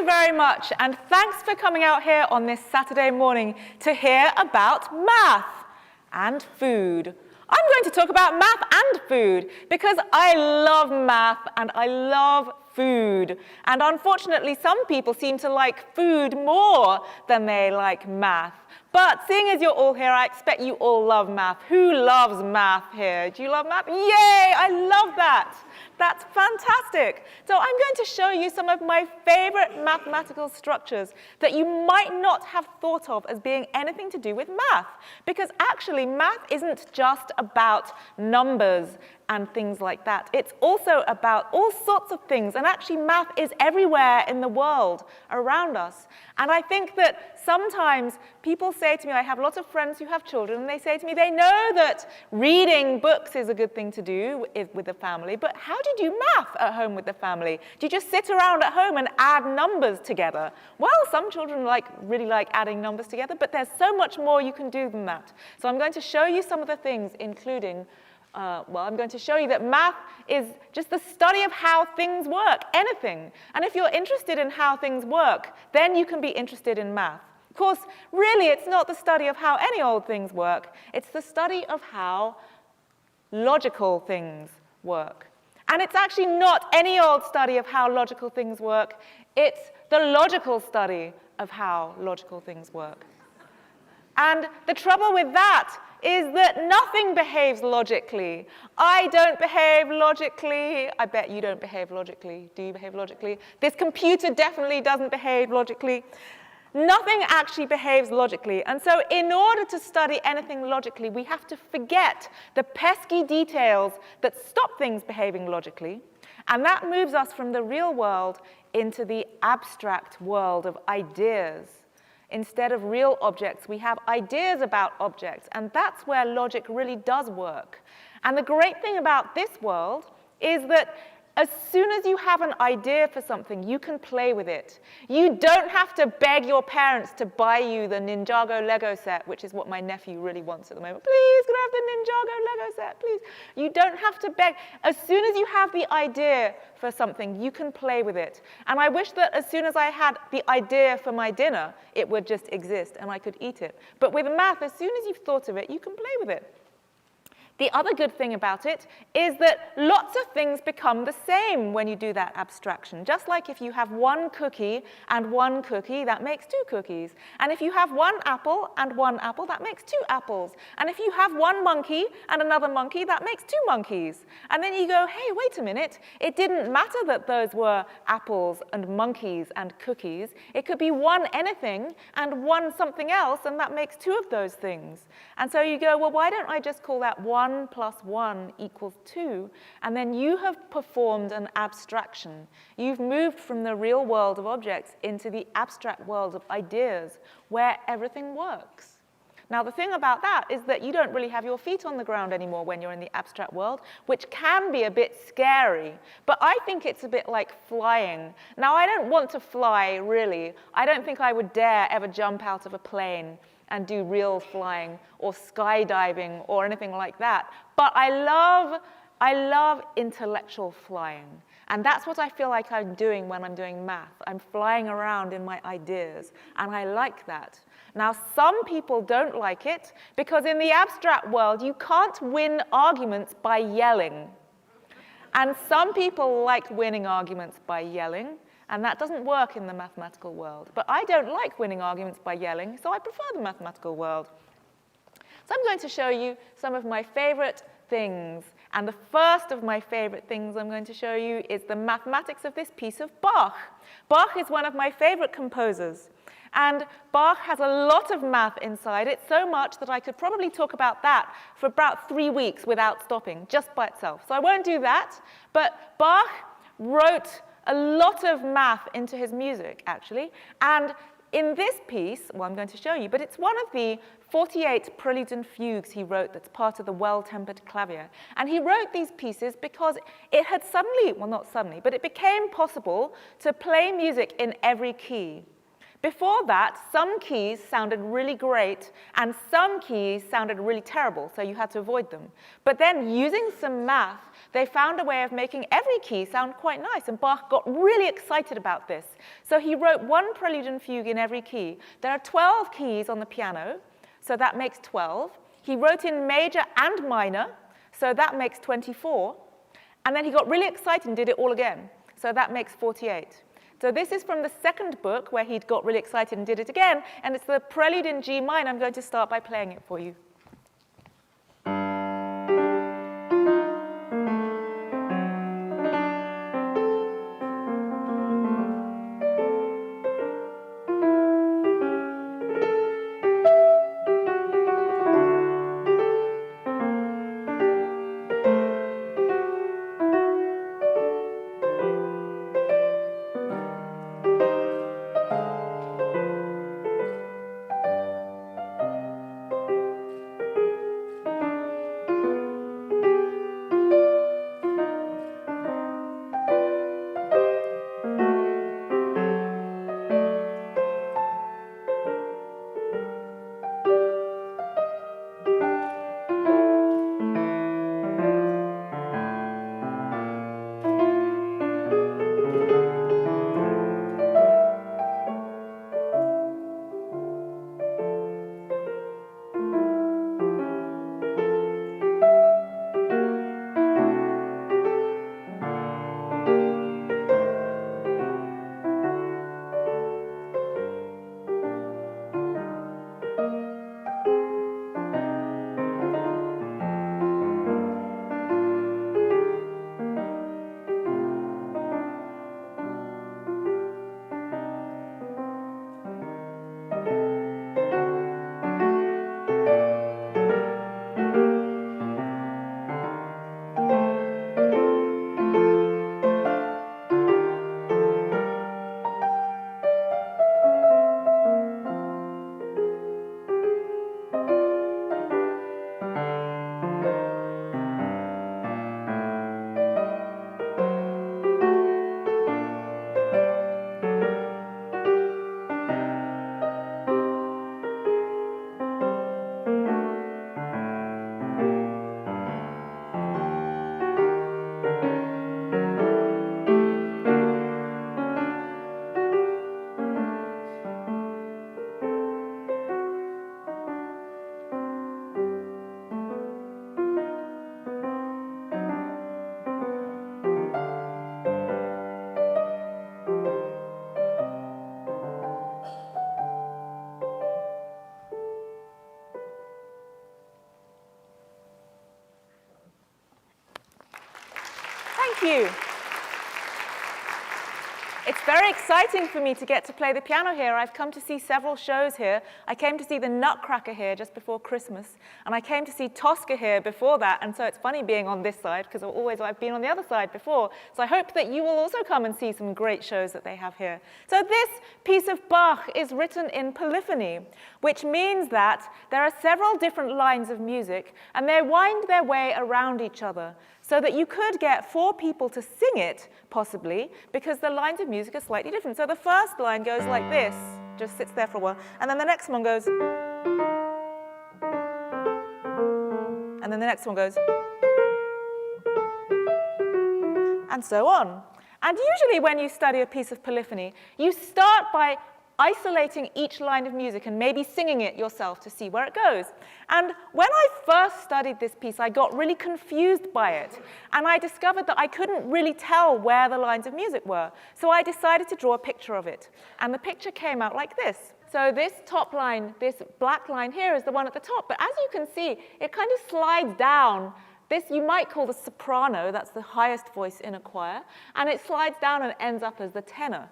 very much, and thanks for coming out here on this Saturday morning to hear about math and food. I'm going to talk about math and food because I love math and I love food. And unfortunately, some people seem to like food more than they like math. But seeing as you're all here, I expect you all love math. Who loves math here? Do you love math? Yay! I love that. That's fantastic. So I'm going to show you some of my favorite mathematical structures that you might not have thought of as being anything to do with math. Because actually, math isn't just about numbers and things like that. It's also about all sorts of things. And actually, math is everywhere in the world around us. And I think that sometimes people say to me, I have lots of friends who have children, and they say to me, they know that reading books is a good thing to do with the family, but how do you do math at home with the family? Do you just sit around at home and add numbers together? Well, some children really like adding numbers together, but there's so much more you can do than that. So I'm going to show you some of the things, including I'm going to show you that math is just the study of how things work, anything. And if you're interested in how things work, then you can be interested in math. Of course, really, it's not the study of how any old things work. It's the study of how logical things work. And it's actually not any old study of how logical things work. It's the logical study of how logical things work. And the trouble with that is that nothing behaves logically. I don't behave logically. I bet you don't behave logically. Do you behave logically? This computer definitely doesn't behave logically. Nothing actually behaves logically. And so in order to study anything logically, we have to forget the pesky details that stop things behaving logically. And that moves us from the real world into the abstract world of ideas. Instead of real objects, we have ideas about objects, and that's where logic really does work. And the great thing about this world is that as soon as you have an idea for something, you can play with it. You don't have to beg your parents to buy you the Ninjago Lego set, which is what my nephew really wants at the moment. Please, can I have the Ninjago Lego set, please? You don't have to beg. As soon as you have the idea for something, you can play with it. And I wish that as soon as I had the idea for my dinner, it would just exist and I could eat it. But with math, as soon as you've thought of it, you can play with it. The other good thing about it is that lots of things become the same when you do that abstraction. Just like if you have one cookie and one cookie, that makes two cookies. And if you have one apple and one apple, that makes two apples. And if you have one monkey and another monkey, that makes two monkeys. And then you go, hey, wait a minute. It didn't matter that those were apples and monkeys and cookies. It could be one anything and one something else, and that makes two of those things. And so you go, well, why don't I just call that 1 plus 1 equals 2, and then you have performed an abstraction. You've moved from the real world of objects into the abstract world of ideas, where everything works. Now, the thing about that is that you don't really have your feet on the ground anymore when you're in the abstract world, which can be a bit scary. But I think it's a bit like flying. Now, I don't want to fly, really. I don't think I would dare ever jump out of a plane and do real flying or skydiving or anything like that. But I love intellectual flying. And that's what I feel like I'm doing when I'm doing math. I'm flying around in my ideas, and I like that. Now, some people don't like it because in the abstract world, you can't win arguments by yelling. And some people like winning arguments by yelling. And that doesn't work in the mathematical world. But I don't like winning arguments by yelling, so I prefer the mathematical world. So I'm going to show you some of my favorite things. And the first of my favorite things I'm going to show you is the mathematics of this piece of Bach. Bach is one of my favorite composers. And Bach has a lot of math inside it, so much that I could probably talk about that for about 3 weeks without stopping, just by itself. So I won't do that. But Bach wrote a lot of math into his music, actually. And in this piece, well, I'm going to show you, but it's one of the 48 preludes and fugues he wrote that's part of the Well-Tempered Clavier. And he wrote these pieces because it had suddenly, well, not suddenly, but it became possible to play music in every key. Before that, some keys sounded really great and some keys sounded really terrible, so you had to avoid them. But then using some math, they found a way of making every key sound quite nice, and Bach got really excited about this. So he wrote one prelude and fugue in every key. There are 12 keys on the piano, so that makes 12. He wrote in major and minor, so that makes 24. And then he got really excited and did it all again, so that makes 48. So this is from the second book where he'd got really excited and did it again, and it's the prelude in G minor. I'm going to start by playing it for you. Thank you. It's very exciting for me to get to play the piano here. I've come to see several shows here. I came to see the Nutcracker here just before Christmas, and I came to see Tosca here before that, and so it's funny being on this side because I've been on the other side before. So I hope that you will also come and see some great shows that they have here. So this piece of Bach is written in polyphony, which means that there are several different lines of music, and they wind their way around each other, so that you could get 4 people to sing it, possibly, because the lines of music are slightly different. So the first line goes like this, just sits there for a while, and then the next one goes, and then the next one goes, and so on. And usually when you study a piece of polyphony, you start by isolating each line of music and maybe singing it yourself to see where it goes. And when I first studied this piece, I got really confused by it. And I discovered that I couldn't really tell where the lines of music were. So I decided to draw a picture of it. And the picture came out like this. So this top line, this black line here is the one at the top. But as you can see, it kind of slides down. This you might call the soprano, that's the highest voice in a choir. And it slides down and ends up as the tenor.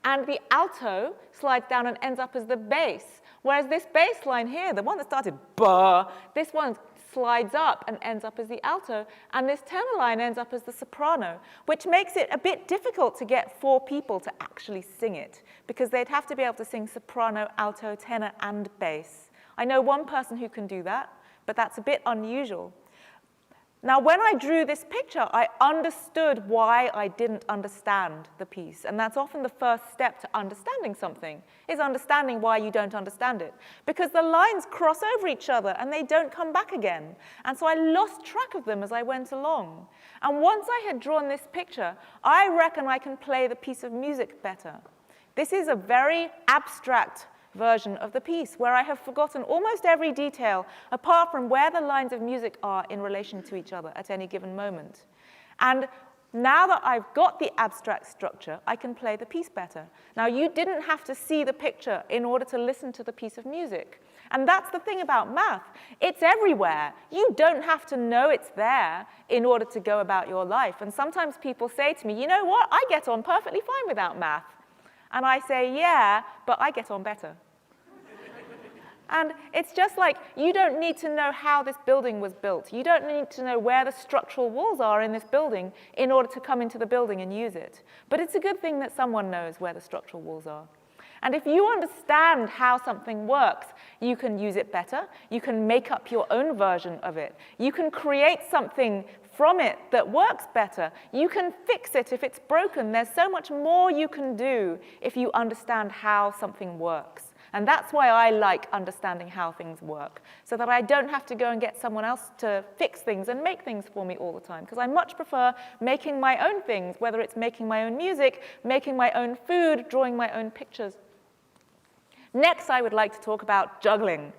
And the alto slides down and ends up as the bass. Whereas this bass line here, the one that started ba, this one slides up and ends up as the alto. And this tenor line ends up as the soprano, which makes it a bit difficult to get 4 people to actually sing it, because they'd have to be able to sing soprano, alto, tenor, and bass. I know one person who can do that, but that's a bit unusual. Now, when I drew this picture, I understood why I didn't understand the piece. And that's often the first step to understanding something, is understanding why you don't understand it. Because the lines cross over each other and they don't come back again. And so I lost track of them as I went along. And once I had drawn this picture, I reckon I can play the piece of music better. This is a very abstract version of the piece where I have forgotten almost every detail apart from where the lines of music are in relation to each other at any given moment. And now that I've got the abstract structure, I can play the piece better. Now, you didn't have to see the picture in order to listen to the piece of music. And that's the thing about math. It's everywhere. You don't have to know it's there in order to go about your life. And sometimes people say to me, you know what, I get on perfectly fine without math. And I say, yeah, but I get on better. And it's just like, you don't need to know how this building was built. You don't need to know where the structural walls are in this building in order to come into the building and use it. But it's a good thing that someone knows where the structural walls are. And if you understand how something works, you can use it better. You can make up your own version of it. You can create something from it that works better. You can fix it if it's broken. There's so much more you can do if you understand how something works. And that's why I like understanding how things work, so that I don't have to go and get someone else to fix things and make things for me all the time, because I much prefer making my own things, whether it's making my own music, making my own food, drawing my own pictures. Next, I would like to talk about juggling.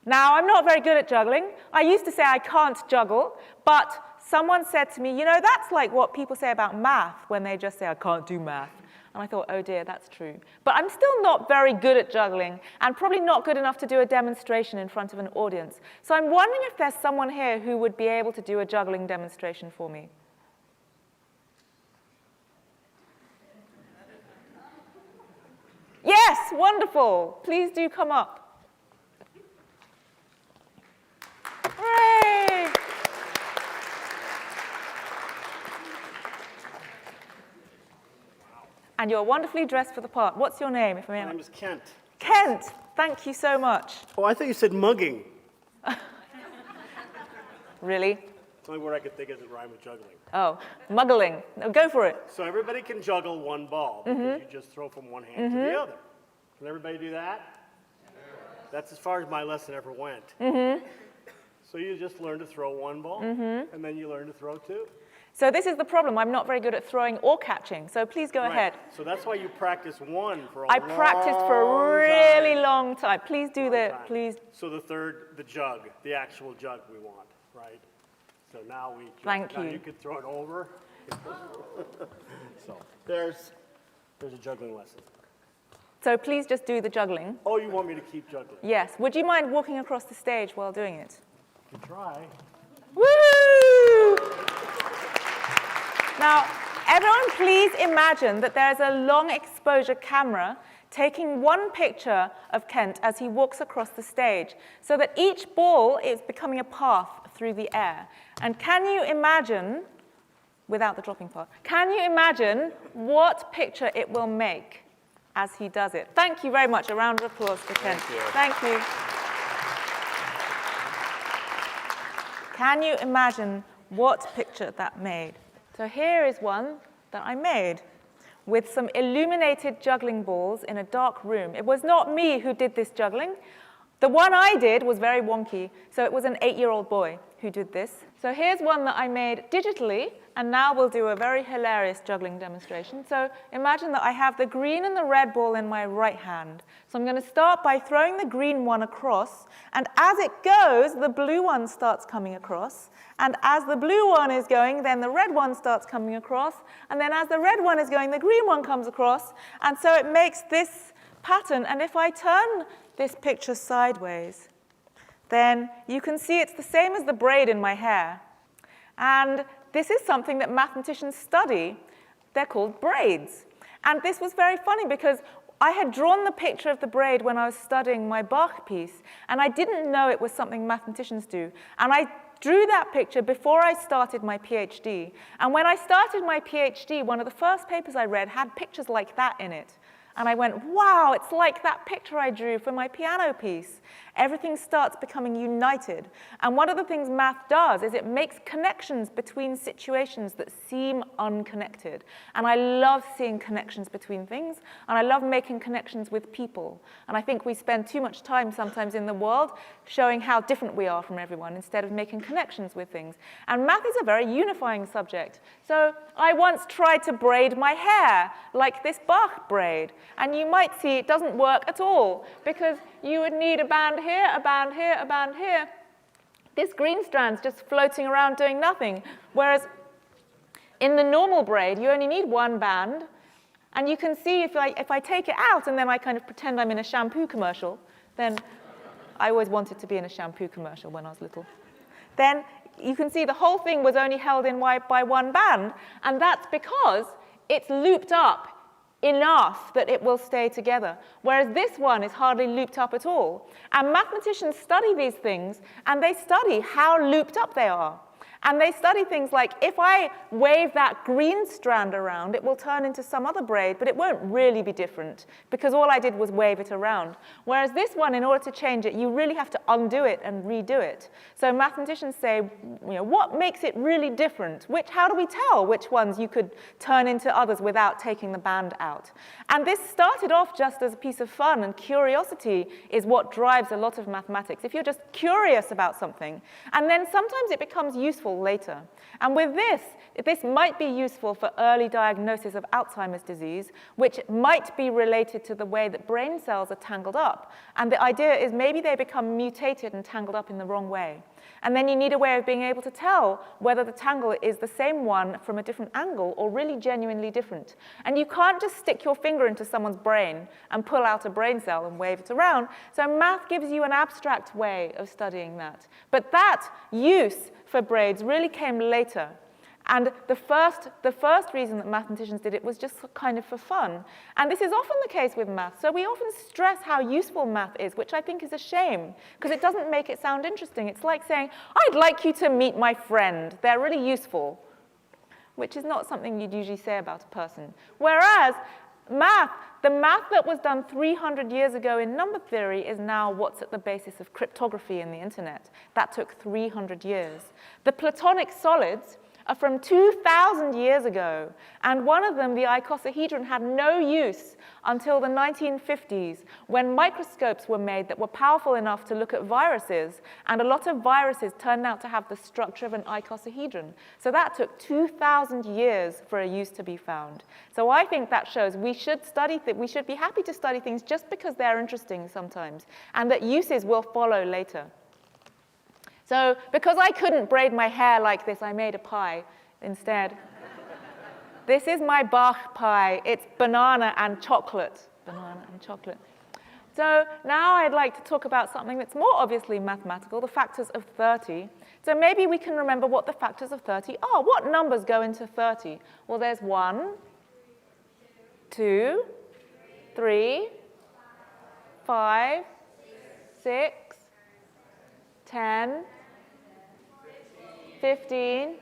Now, I'm not very good at juggling. I used to say I can't juggle, but someone said to me, you know, that's like what people say about math when they just say, I can't do math. And I thought, oh dear, that's true. But I'm still not very good at juggling, and probably not good enough to do a demonstration in front of an audience. So I'm wondering if there's someone here who would be able to do a juggling demonstration for me. Yes, wonderful. Please do come up. Hooray! And you're wonderfully dressed for the part. What's your name, if I may? My name is Kent. Kent, thank you so much. Oh, I thought you said mugging. Really? It's the only word I could think of that rhyme with juggling. Oh, muggling. No, go for it. So everybody can juggle one ball, because you just throw from one hand to the other. Can everybody do that? That's as far as my lesson ever went. So you just learn to throw one ball, and then you learn to throw two. So this is the problem. I'm not very good at throwing or catching. So please go ahead. So that's why you practice one for a long time. I practiced for a really long time. Please do that. Please. So the third, the jug, the actual jug we want, right? So now we. Thank you. Now you could throw it over. So there's a juggling lesson. So please just do the juggling. Oh, you want me to keep juggling? Yes. Would you mind walking across the stage while doing it? You can try. Woo! Now, everyone please imagine that there's a long exposure camera taking one picture of Kent as he walks across the stage, so that each ball is becoming a path through the air. And can you imagine, without the dropping part, can you imagine what picture it will make as he does it? Thank you very much. A round of applause for Kent. Thank you. Can you imagine what picture that made? So here is one that I made with some illuminated juggling balls in a dark room. It was not me who did this juggling. The one I did was very wonky, so it was an 8-year-old boy who did this. So here's one that I made digitally, and now we'll do a very hilarious juggling demonstration. So imagine that I have the green and the red ball in my right hand. So I'm going to start by throwing the green one across, and as it goes, the blue one starts coming across. And as the blue one is going, then the red one starts coming across. And then as the red one is going, the green one comes across. And so it makes this pattern. And if I turn this picture sideways, then you can see it's the same as the braid in my hair. And this is something that mathematicians study. They're called braids. And this was very funny because I had drawn the picture of the braid when I was studying my Bach piece, and I didn't know it was something mathematicians do. And I drew that picture before I started my PhD. And when I started my PhD, one of the first papers I read had pictures like that in it. And I went, wow, it's like that picture I drew for my piano piece. everything starts becoming united. And one of the things math does is it makes connections between situations that seem unconnected. And I love seeing connections between things, and I love making connections with people. And I think we spend too much time sometimes in the world showing how different we are from everyone instead of making connections with things. And math is a very unifying subject. So I once tried to braid my hair like this Bach braid. And you might see it doesn't work at all, because you would need a band here, a band here, a band here. This green strand's just floating around doing nothing. Whereas in the normal braid, you only need one band. And you can see if I take it out and then I kind of pretend I'm in a shampoo commercial, then I always wanted to be in a shampoo commercial when I was little. Then you can see the whole thing was only held in by one band. And that's because it's looped up enough that it will stay together, whereas this one is hardly looped up at all. And mathematicians study these things, and they study how looped up they are. And they study things like, if I wave that green strand around, it will turn into some other braid, but it won't really be different, because all I did was wave it around. Whereas this one, in order to change it, you really have to undo it and redo it. So mathematicians say, what makes it really different? How do we tell which ones you could turn into others without taking the band out? And this started off just as a piece of fun, and curiosity is what drives a lot of mathematics. If you're just curious about something, and then sometimes it becomes useful later. And with this might be useful for early diagnosis of Alzheimer's disease, which might be related to the way that brain cells are tangled up. And the idea is maybe they become mutated and tangled up in the wrong way. And then you need a way of being able to tell whether the tangle is the same one from a different angle or really genuinely different. And you can't just stick your finger into someone's brain and pull out a brain cell and wave it around. So math gives you an abstract way of studying that. But that use for braids really came later. And the first reason that mathematicians did it was just kind of for fun. And this is often the case with math. So we often stress how useful math is, which I think is a shame, because it doesn't make it sound interesting. It's like saying, I'd like you to meet my friend. They're really useful, which is not something you'd usually say about a person. Whereas the math that was done 300 years ago in number theory is now what's at the basis of cryptography in the internet. That took 300 years. The Platonic Solids are from 2,000 years ago. And one of them, the icosahedron, had no use until the 1950s, when microscopes were made that were powerful enough to look at viruses. And a lot of viruses turned out to have the structure of an icosahedron. So that took 2,000 years for a use to be found. So I think that shows we should be happy to study things just because they're interesting sometimes, and that uses will follow later. So because I couldn't braid my hair like this, I made a pie instead. This is my Bach pie. It's banana and chocolate. Banana and chocolate. So now I'd like to talk about something that's more obviously mathematical, the factors of 30. So maybe we can remember what the factors of 30 are. What numbers go into 30? Well, there's 1, 2, 3, 5, 6, 10, 15,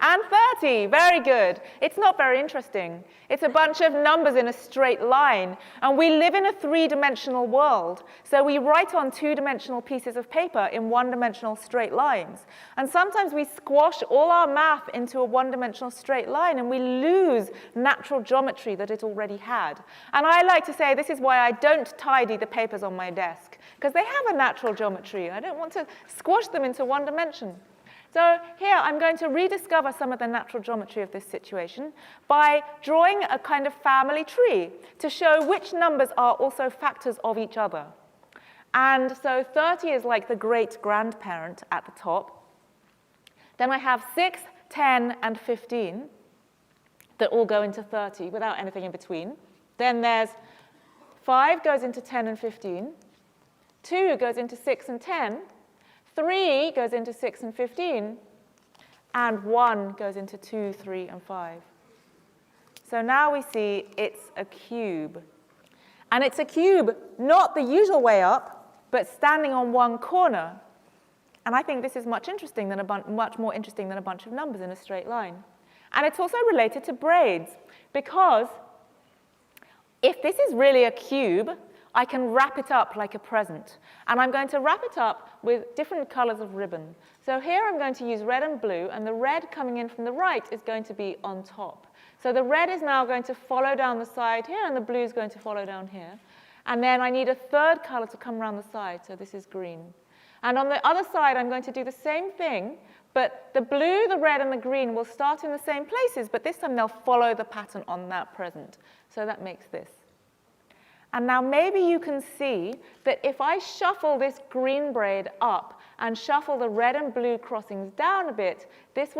and 30. Very good. It's not very interesting. It's a bunch of numbers in a straight line. And we live in a three-dimensional world. So we write on two-dimensional pieces of paper in one-dimensional straight lines. And sometimes we squash all our math into a one-dimensional straight line, and we lose natural geometry that it already had. And I like to say this is why I don't tidy the papers on my desk, because they have a natural geometry. I don't want to squash them into one dimension. So here I'm going to rediscover some of the natural geometry of this situation by drawing a kind of family tree to show which numbers are also factors of each other. And so 30 is like the great-grandparent at the top. Then I have 6, 10, and 15 that all go into 30 without anything in between. Then there's 5 goes into 10 and 15. 2 goes into 6 and 10. 3 goes into 6 and 15, and 1 goes into 2, 3, and 5. So now we see it's a cube. And it's a cube not the usual way up, but standing on one corner. And I think this is much more interesting than a bunch of numbers in a straight line. And it's also related to braids, because if this is really a cube, I can wrap it up like a present. And I'm going to wrap it up with different colors of ribbon. So here I'm going to use red and blue, and the red coming in from the right is going to be on top. So the red is now going to follow down the side here, and the blue is going to follow down here. And then I need a third color to come around the side, so this is green. And on the other side, I'm going to do the same thing, but the blue, the red, and the green will start in the same places, but this time they'll follow the pattern on that present. So that makes this. And now maybe you can see that if I shuffle this green braid up and shuffle the red and blue crossings down a bit, this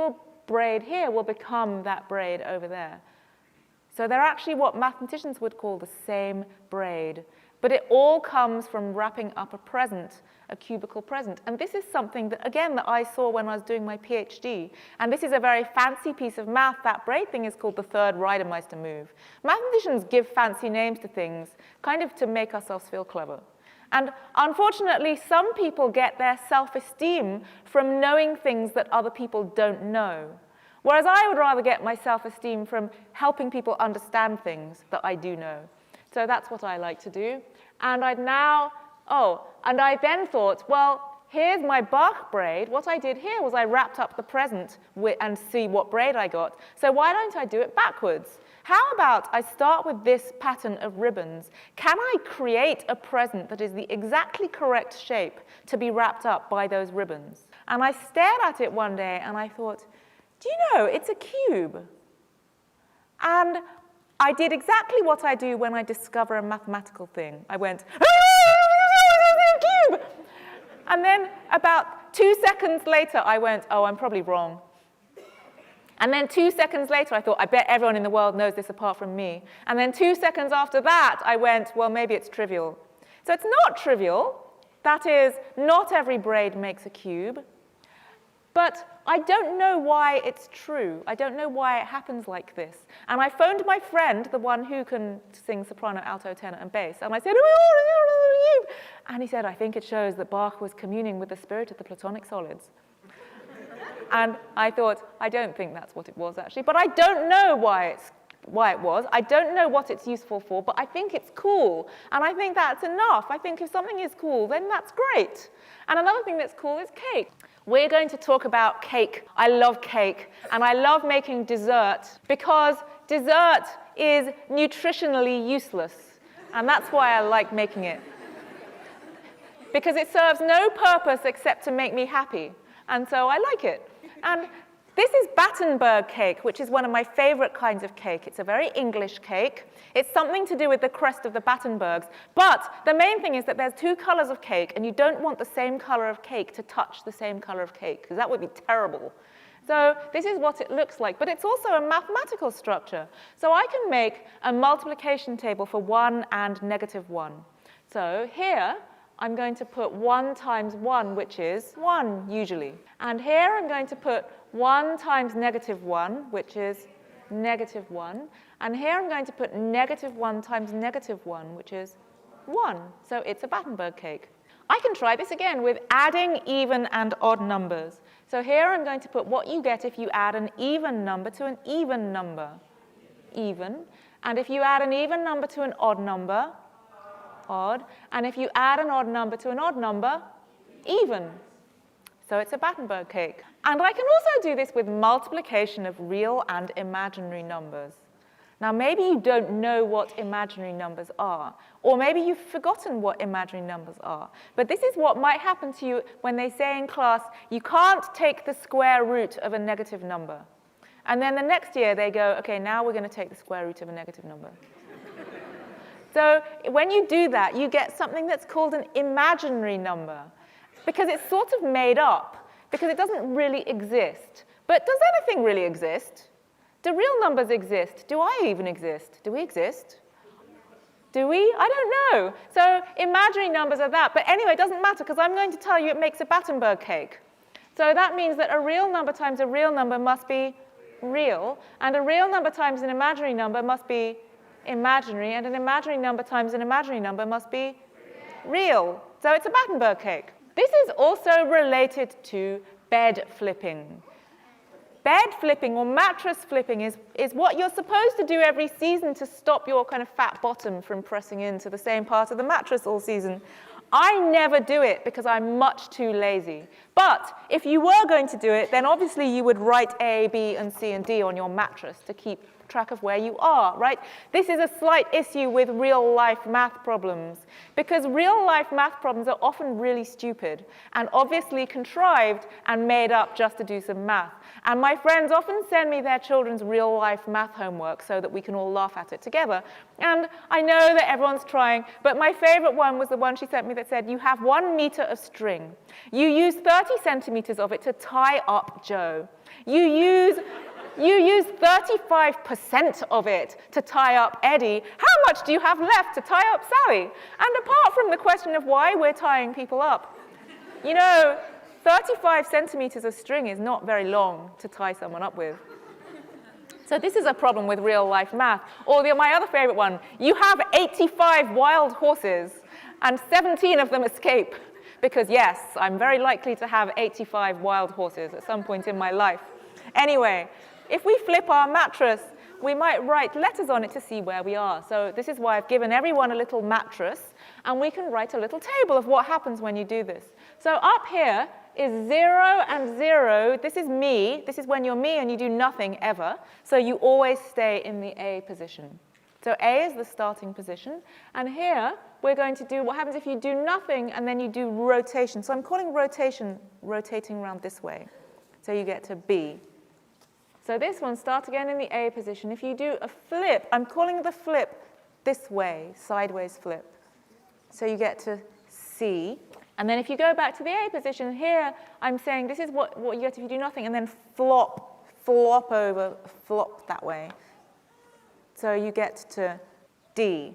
braid here will become that braid over there. So they're actually what mathematicians would call the same braid. But it all comes from wrapping up a present, a cubical present. And this is something that, again, that I saw when I was doing my PhD. And this is a very fancy piece of math. That braid thing is called the third Reidemeister move. Mathematicians give fancy names to things, kind of to make ourselves feel clever. And unfortunately, some people get their self-esteem from knowing things that other people don't know. Whereas I would rather get my self-esteem from helping people understand things that I do know. So that's what I like to do. And and I then thought, well, here's my Bach braid. What I did here was I wrapped up the present and see what braid I got. So why don't I do it backwards? How about I start with this pattern of ribbons? Can I create a present that is the exactly correct shape to be wrapped up by those ribbons? And I stared at it one day and I thought, do you know, it's a cube. And I did exactly what I do when I discover a mathematical thing. I went, cube! And then about 2 seconds later, I went, oh, I'm probably wrong. And then 2 seconds later, I thought, I bet everyone in the world knows this apart from me. And then 2 seconds after that, I went, well, maybe it's trivial. So it's not trivial. That is, not every braid makes a cube. But I don't know why it's true. I don't know why it happens like this. And I phoned my friend, the one who can sing soprano, alto, tenor, and bass, and I said, and he said, I think it shows that Bach was communing with the spirit of the Platonic Solids. And I thought, I don't think that's what it was, actually. But I don't know why it was. I don't know what it's useful for, but I think it's cool. And I think that's enough. I think if something is cool, then that's great. And another thing that's cool is cake. We're going to talk about cake. I love cake, and I love making dessert because dessert is nutritionally useless, and that's why I like making it. Because it serves no purpose except to make me happy, and so I like it. And this is Battenberg cake, which is one of my favorite kinds of cake. It's a very English cake. It's something to do with the crest of the Battenbergs. But the main thing is that there's 2 colors of cake, and you don't want the same color of cake to touch the same color of cake, because that would be terrible. So this is what it looks like. But it's also a mathematical structure. So I can make a multiplication table for 1 and -1. So here, I'm going to put 1 times 1, which is 1, usually. And here I'm going to put 1 times -1, which is -1. And here I'm going to put -1 times -1, which is 1. So it's a Battenberg cake. I can try this again with adding even and odd numbers. So here I'm going to put what you get if you add an even number to an even number. Even. And if you add an even number to an odd number, odd. And if you add an odd number to an odd number, even. So it's a Battenberg cake. And I can also do this with multiplication of real and imaginary numbers. Now, maybe you don't know what imaginary numbers are, or maybe you've forgotten what imaginary numbers are. But this is what might happen to you when they say in class, you can't take the square root of a negative number. And then the next year they go, okay, now we're going to take the square root of a negative number. So when you do that, you get something that's called an imaginary number, because it's sort of made up, because it doesn't really exist. But does anything really exist? Do real numbers exist? Do I even exist? Do we exist? Do we? I don't know. So imaginary numbers are that. But anyway, it doesn't matter, because I'm going to tell you it makes a Battenberg cake. So that means that a real number times a real number must be real, and a real number times an imaginary number must be imaginary, and an imaginary number times an imaginary number must be real. So it's a Battenberg cake. This is also related to bed flipping. Bed flipping or mattress flipping is what you're supposed to do every season to stop your kind of fat bottom from pressing into the same part of the mattress all season. I never do it because I'm much too lazy. But if you were going to do it, then obviously you would write A, B, and C, and D on your mattress to keep track of where you are, right? This is a slight issue with real-life math problems because real-life math problems are often really stupid and obviously contrived and made up just to do some math. And my friends often send me their children's real-life math homework so that we can all laugh at it together. And I know that everyone's trying, but my favorite one was the one she sent me that said, you have 1 meter of string. You use 30 centimeters of it to tie up Joe. You use 35% of it to tie up Eddie. How much do you have left to tie up Sally? And apart from the question of why we're tying people up, 35 centimeters of string is not very long to tie someone up with. So this is a problem with real-life math. Or my other favorite one, you have 85 wild horses, and 17 of them escape. Because yes, I'm very likely to have 85 wild horses at some point in my life. Anyway, if we flip our mattress, we might write letters on it to see where we are. So this is why I've given everyone a little mattress, and we can write a little table of what happens when you do this. So up here is 0 and 0. This is me. This is when you're me and you do nothing ever. So you always stay in the A position. So A is the starting position. And here, we're going to do what happens if you do nothing and then you do rotation. So I'm calling rotation rotating around this way. So you get to B. So this one, start again in the A position. If you do a flip, I'm calling the flip this way, sideways flip. So you get to C. And then if you go back to the A position, here I'm saying this is what you get if you do nothing, and then flop over, flop that way. So you get to D.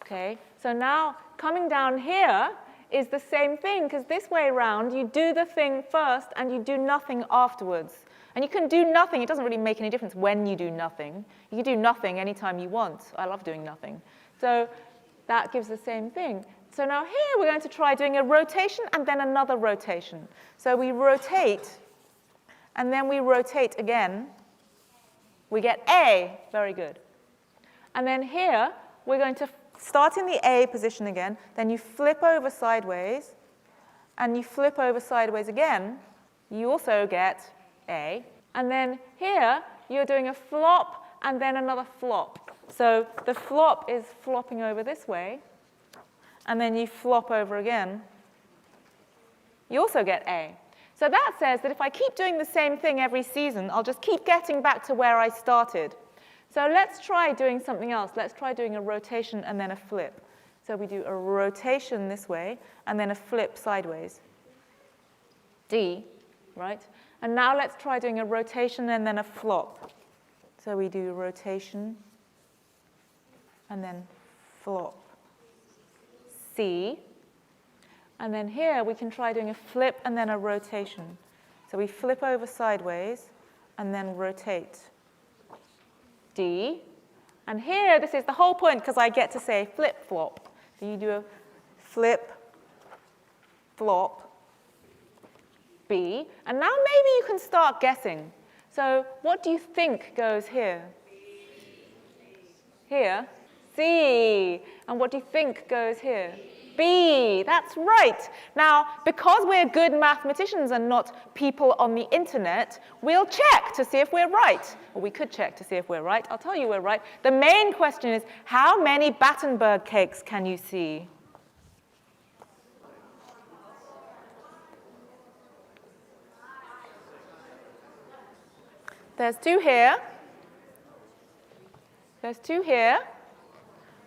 Okay? So now coming down here is the same thing, because this way around, you do the thing first and you do nothing afterwards. And you can do nothing. It doesn't really make any difference when you do nothing. You can do nothing anytime you want. I love doing nothing. So that gives the same thing. So now here we're going to try doing a rotation and then another rotation. So we rotate, and then we rotate again. We get A. Very good. And then here we're going to start in the A position again. Then you flip over sideways, and you flip over sideways again. You also get A. And then here you're doing a flop and then another flop. So the flop is flopping over this way, and then you flop over again. You also get A. So that says that if I keep doing the same thing every season, I'll just keep getting back to where I started. So let's try doing something else. Let's try doing a rotation and then a flip. So we do a rotation this way and then a flip sideways. D, right? And now let's try doing a rotation and then a flop. So we do rotation and then flop. C. And then here we can try doing a flip and then a rotation. So we flip over sideways and then rotate. D. And here, this is the whole point because I get to say flip-flop. So you do a flip, flop, B. And now maybe you can start guessing. So what do you think goes here? Here? C. And what do you think goes here? B. That's right. Now, because we're good mathematicians and not people on the internet, we'll check to see if we're right. Or we could check to see if we're right. I'll tell you we're right. The main question is, how many Battenberg cakes can you see? There's 2 here. There's 2 here.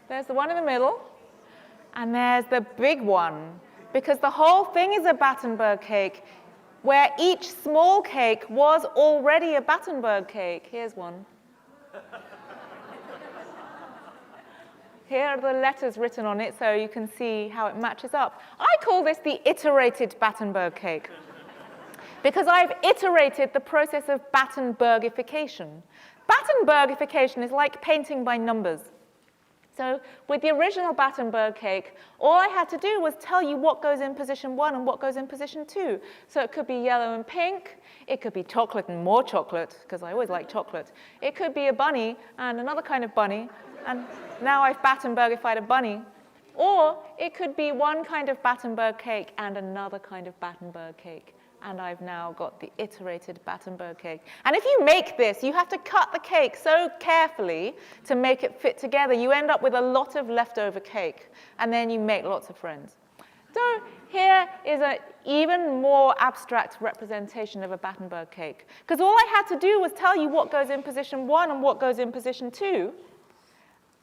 There's the one in the middle. And there's the big one, because the whole thing is a Battenberg cake, where each small cake was already a Battenberg cake. Here's one. Here are the letters written on it, so you can see how it matches up. I call this the iterated Battenberg cake, because I've iterated the process of Battenbergification. Battenbergification is like painting by numbers. So with the original Battenberg cake, all I had to do was tell you what goes in position 1 and what goes in position 2. So it could be yellow and pink. It could be chocolate and more chocolate, because I always like chocolate. It could be a bunny and another kind of bunny. And now I've Battenbergified a bunny. Or it could be one kind of Battenberg cake and another kind of Battenberg cake. And I've now got the iterated Battenberg cake. And if you make this, you have to cut the cake so carefully to make it fit together. You end up with a lot of leftover cake, and then you make lots of friends. So here is an even more abstract representation of a Battenberg cake. Because all I had to do was tell you what goes in position 1 and what goes in position 2.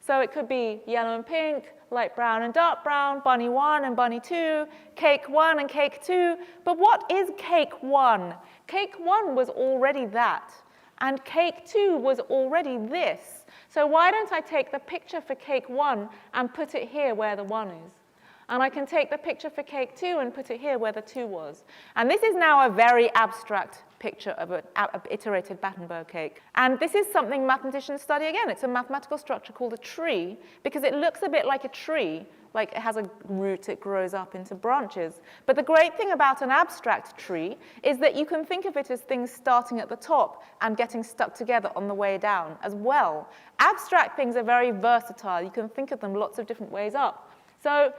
So it could be yellow and pink, light brown and dark brown, bunny 1 and bunny 2, cake 1 and cake 2. But what is cake 1? Cake 1 was already that, and cake 2 was already this. So why don't I take the picture for cake 1 and put it here where the 1 is? And I can take the picture for cake 2 and put it here where the 2 was. And this is now a very abstract picture of an iterated Battenberg cake. And this is something mathematicians study again. It's a mathematical structure called a tree, because it looks a bit like a tree, like it has a root, it grows up into branches. But the great thing about an abstract tree is that you can think of it as things starting at the top and getting stuck together on the way down as well. Abstract things are very versatile. You can think of them lots of different ways up. So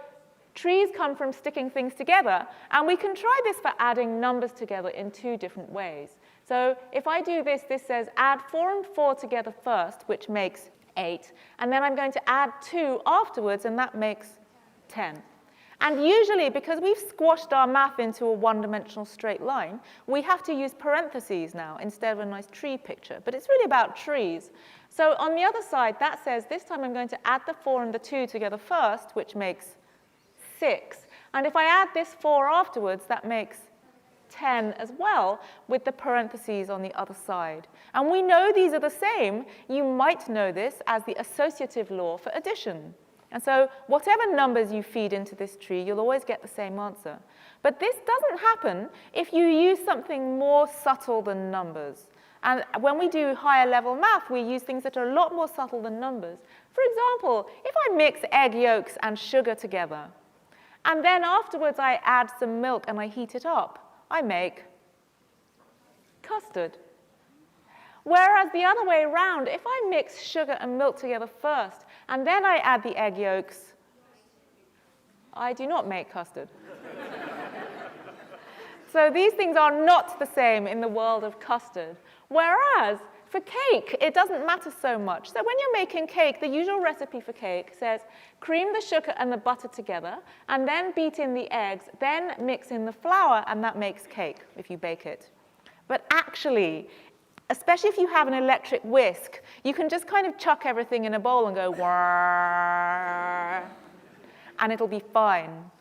trees come from sticking things together, and we can try this for adding numbers together in 2 different ways. So if I do this, this says add 4 and 4 together first, which makes 8, and then I'm going to add 2 afterwards, and that makes 10. And usually, because we've squashed our math into a one-dimensional straight line, we have to use parentheses now instead of a nice tree picture. But it's really about trees. So on the other side, that says this time I'm going to add the 4 and the 2 together first, which makes 6. And if I add this 4 afterwards, that makes 10 as well, with the parentheses on the other side. And we know these are the same. You might know this as the associative law for addition. And so whatever numbers you feed into this tree, you'll always get the same answer. But this doesn't happen if you use something more subtle than numbers. And when we do higher level math, we use things that are a lot more subtle than numbers. For example, if I mix egg yolks and sugar together, and then afterwards I add some milk and I heat it up, I make custard. Whereas the other way around, if I mix sugar and milk together first, and then I add the egg yolks, I do not make custard. So these things are not the same in the world of custard. Whereas for cake, it doesn't matter so much. So when you're making cake, the usual recipe for cake says cream the sugar and the butter together, and then beat in the eggs, then mix in the flour, and that makes cake if you bake it. But actually, especially if you have an electric whisk, you can just kind of chuck everything in a bowl and go, "Wah," and it'll be fine.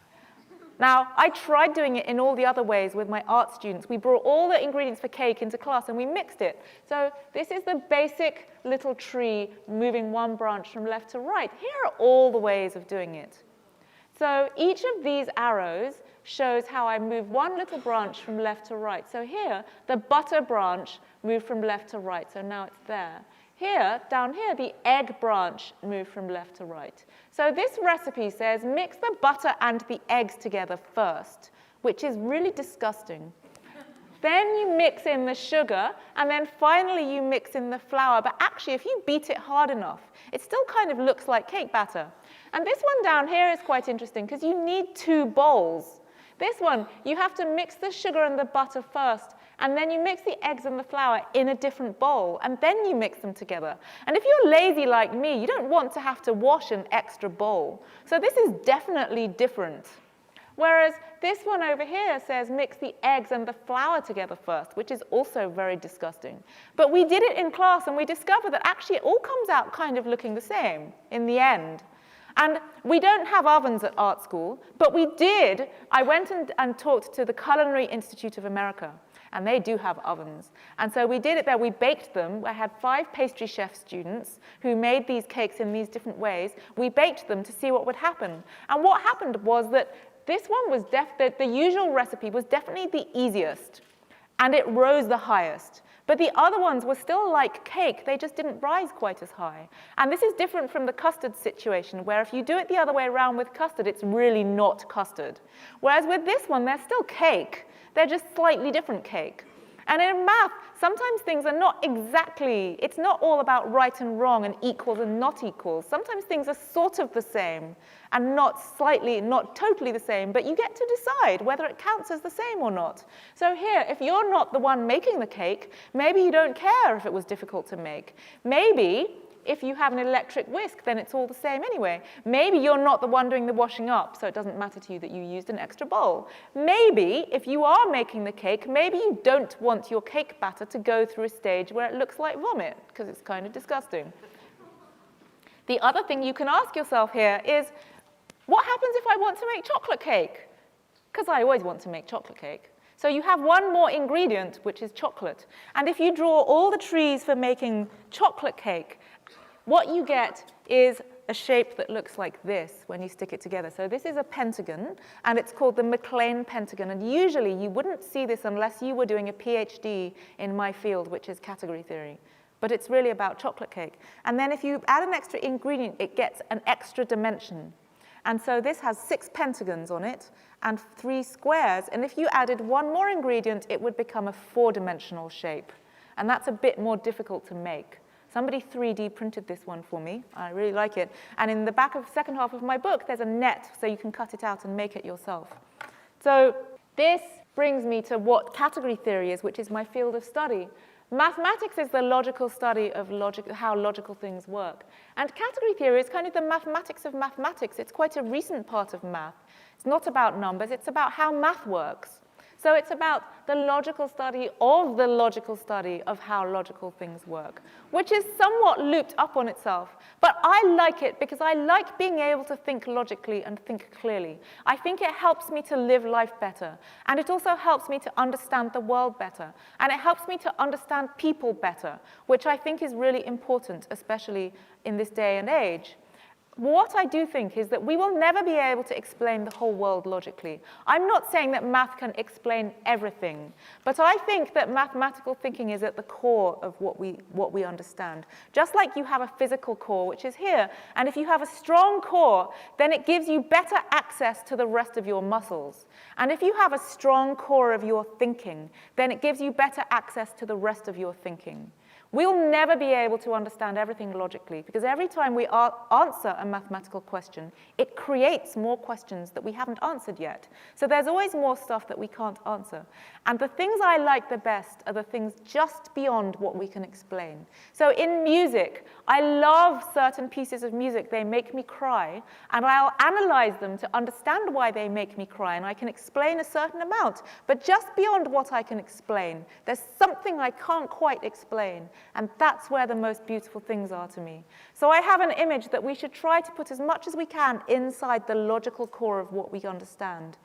Now, I tried doing it in all the other ways with my art students. We brought all the ingredients for cake into class and we mixed it. So this is the basic little tree moving one branch from left to right. Here are all the ways of doing it. So each of these arrows shows how I move one little branch from left to right. So here, the butter branch moved from left to right, so now it's there. Here, down here, the egg branch moved from left to right. So this recipe says mix the butter and the eggs together first, which is really disgusting. Then you mix in the sugar, and then finally you mix in the flour. But actually, if you beat it hard enough, it still kind of looks like cake batter. And this one down here is quite interesting, because you need 2 bowls. This one, you have to mix the sugar and the butter first, and then you mix the eggs and the flour in a different bowl, and then you mix them together. And if you're lazy like me, you don't want to have to wash an extra bowl. So this is definitely different. Whereas this one over here says mix the eggs and the flour together first, which is also very disgusting. But we did it in class, and we discovered that actually it all comes out kind of looking the same in the end. And we don't have ovens at art school, but we did. I went and talked to the Culinary Institute of America, and they do have ovens. And so we did it there. We baked them. I had 5 pastry chef students who made these cakes in these different ways. We baked them to see what would happen. And what happened was that this one was the usual recipe was definitely the easiest, and it rose the highest. But the other ones were still like cake. They just didn't rise quite as high. And this is different from the custard situation, where if you do it the other way around with custard, it's really not custard. Whereas with this one, they're still cake. They're just slightly different cake. And in math, sometimes things are not exactly, it's not all about right and wrong and equals and not equals. Sometimes things are sort of the same and not totally the same, but you get to decide whether it counts as the same or not. So here, if you're not the one making the cake, maybe you don't care if it was difficult to make. Maybe if you have an electric whisk, then it's all the same anyway. Maybe you're not the one doing the washing up, so it doesn't matter to you that you used an extra bowl. Maybe, if you are making the cake, maybe you don't want your cake batter to go through a stage where it looks like vomit, because it's kind of disgusting. The other thing you can ask yourself here is, what happens if I want to make chocolate cake? Because I always want to make chocolate cake. So you have one more ingredient, which is chocolate. And if you draw all the trees for making chocolate cake, what you get is a shape that looks like this when you stick it together. So this is a pentagon, and it's called the McLean pentagon. And usually you wouldn't see this unless you were doing a PhD in my field, which is category theory. But it's really about chocolate cake. And then if you add an extra ingredient, it gets an extra dimension. And so this has 6 pentagons on it and 3 squares. And if you added one more ingredient, it would become a 4-dimensional shape. And that's a bit more difficult to make. Somebody 3D printed this one for me. I really like it. And in the back of the second half of my book, there's a net, so you can cut it out and make it yourself. So this brings me to what category theory is, which is my field of study. Mathematics is the logical study of how logical things work. And category theory is kind of the mathematics of mathematics. It's quite a recent part of math. It's not about numbers. It's about how math works. So it's about the logical study of how logical things work, which is somewhat looped up on itself. But I like it because I like being able to think logically and think clearly. I think it helps me to live life better. And it also helps me to understand the world better. And it helps me to understand people better, which I think is really important, especially in this day and age. What I do think is that we will never be able to explain the whole world logically. I'm not saying that math can explain everything, but I think that mathematical thinking is at the core of what we understand. Just like you have a physical core, which is here, and if you have a strong core, then it gives you better access to the rest of your muscles. And if you have a strong core of your thinking, then it gives you better access to the rest of your thinking. We'll never be able to understand everything logically, because every time we answer a mathematical question, it creates more questions that we haven't answered yet. So there's always more stuff that we can't answer. And the things I like the best are the things just beyond what we can explain. So in music, I love certain pieces of music. They make me cry, and I'll analyze them to understand why they make me cry, and I can explain a certain amount. But just beyond what I can explain, there's something I can't quite explain. And that's where the most beautiful things are to me. So I have an image that we should try to put as much as we can inside the logical core of what we understand.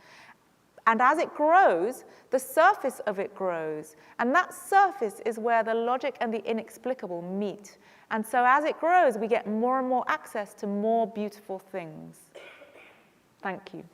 And as it grows, the surface of it grows. And that surface is where the logic and the inexplicable meet. And so as it grows, we get more and more access to more beautiful things. Thank you.